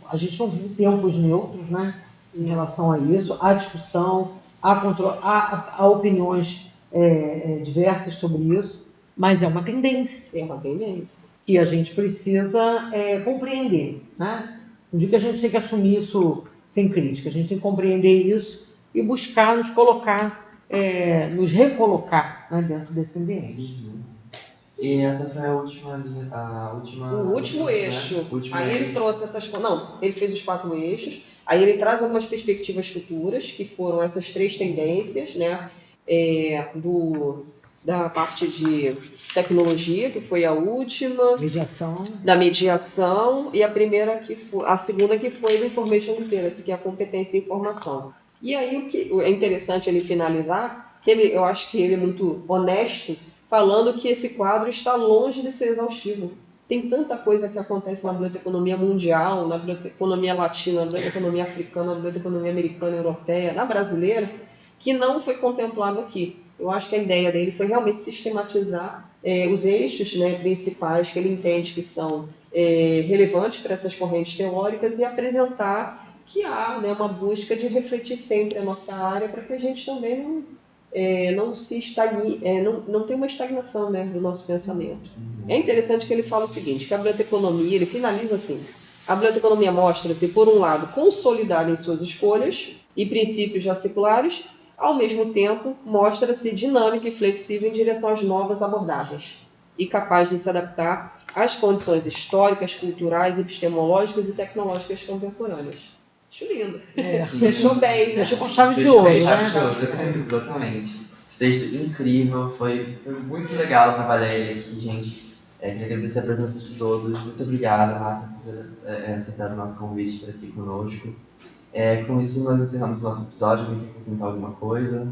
a gente não vive tempos neutros, né, em relação a isso. Há discussão, há opiniões diversas sobre isso, mas é uma tendência. É uma tendência. Que a gente precisa compreender. Né? Não digo que a gente tem que assumir isso sem crítica, a gente tem que compreender isso e buscar nos colocar, nos recolocar, né, dentro desse ambiente. E essa foi a última O último eixo. Né? Aí ele trouxe essas... Não, ele fez os 4 eixos. Aí ele traz algumas perspectivas futuras, que foram essas 3 tendências, né? Da parte de tecnologia, que foi a última. Mediação. Da mediação. E a segunda que foi do Information Literacy, que é a competência em informação. E aí o que é interessante ele finalizar, que eu acho que ele é muito honesto, falando que esse quadro está longe de ser exaustivo. Tem tanta coisa que acontece na biblioteconomia mundial, na biblioteconomia latina, na biblioteconomia africana, na biblioteconomia americana, europeia, na brasileira, que não foi contemplado aqui. Eu acho que a ideia dele foi realmente sistematizar os eixos, né, principais que ele entende que são relevantes para essas correntes teóricas e apresentar que há, né, uma busca de refletir sempre a nossa área para que a gente também não se estagne, não tem uma estagnação, né, do nosso pensamento. É interessante que ele fala o seguinte, que a biblioteconomia, ele finaliza assim, a biblioteconomia mostra-se, por um lado, consolidada em suas escolhas e princípios já seculares, ao mesmo tempo, mostra-se dinâmica e flexível em direção às novas abordagens e capaz de se adaptar às condições históricas, culturais, epistemológicas e tecnológicas contemporâneas. Acho lindo. Fechou bem, né? Fechou com chave de ouro, né? Exatamente. Esse texto incrível, foi muito legal trabalhar ele aqui, gente. Queria agradecer a presença de todos. Muito obrigado, Márcia, por ter aceitado o nosso convite de estar aqui conosco. Com isso, nós encerramos o nosso episódio. Alguém quer acrescentar alguma coisa?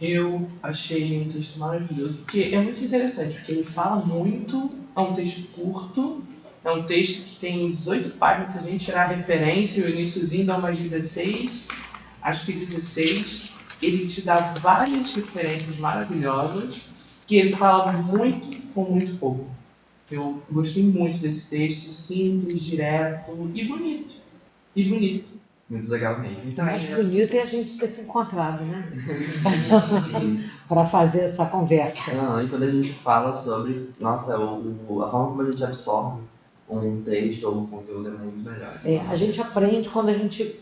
Eu achei um texto maravilhoso, porque é muito interessante, porque ele fala muito, é um texto curto, é um texto que tem 18 páginas, se a gente tirar a referência, o iniciozinho dá umas 16, acho que 16, ele te dá várias referências maravilhosas, que ele fala muito com muito pouco. Eu gostei muito desse texto, simples, direto e bonito. E bonito. Muito legal mesmo. Então, Mais bonito é a gente ter se encontrado, né? sim. Para fazer essa conversa. E quando a gente fala sobre, a forma como a gente absorve um texto ou um conteúdo é muito melhor. A gente aprende quando a gente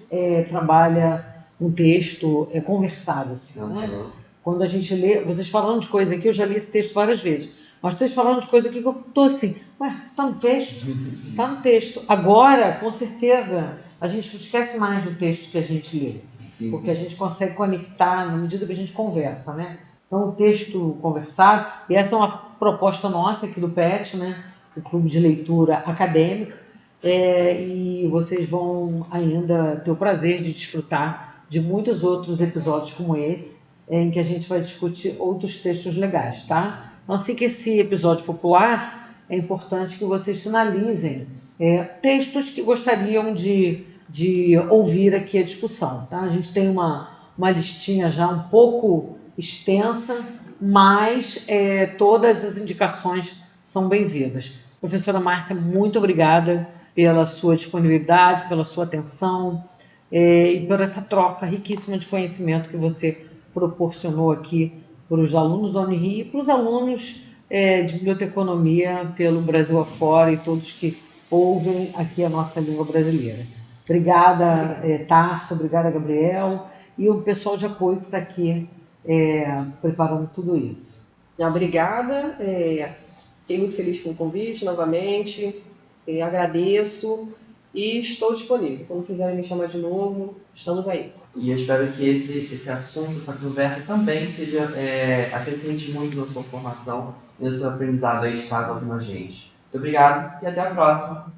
trabalha um texto conversado, assim, né? Quando a gente lê, vocês falando de coisa aqui, eu já li esse texto várias vezes, mas vocês falando de coisa aqui que eu tô assim, ué, isso tá no texto? Está no texto. Agora, com certeza, a gente não esquece mais do texto que a gente lê. Sim. Porque a gente consegue conectar na medida que a gente conversa, né? Então, o texto conversado, e essa é uma proposta nossa aqui do PET, né? O Clube de Leitura Acadêmica, e vocês vão ainda ter o prazer de desfrutar de muitos outros episódios como esse, em que a gente vai discutir outros textos legais, tá? Então, assim que esse episódio for pro ar, é importante que vocês sinalizem textos que gostariam de de ouvir aqui a discussão. Tá? A gente tem uma listinha já um pouco extensa, mas todas as indicações são bem-vindas. Professora Márcia, muito obrigada pela sua disponibilidade, pela sua atenção e por essa troca riquíssima de conhecimento que você proporcionou aqui para os alunos da Unirio e para os alunos de biblioteconomia pelo Brasil afora e todos que ouvem aqui a nossa língua brasileira. Obrigada, Tarso, obrigada, Gabriel, e o pessoal de apoio que está aqui preparando tudo isso. Obrigada, fiquei muito feliz com o convite novamente, agradeço e estou disponível. Quando quiserem me chamar de novo, estamos aí. E eu espero que esse assunto, essa conversa também acrescente muito na sua formação e no seu aprendizado aí de casa com a gente. Muito obrigado e até a próxima!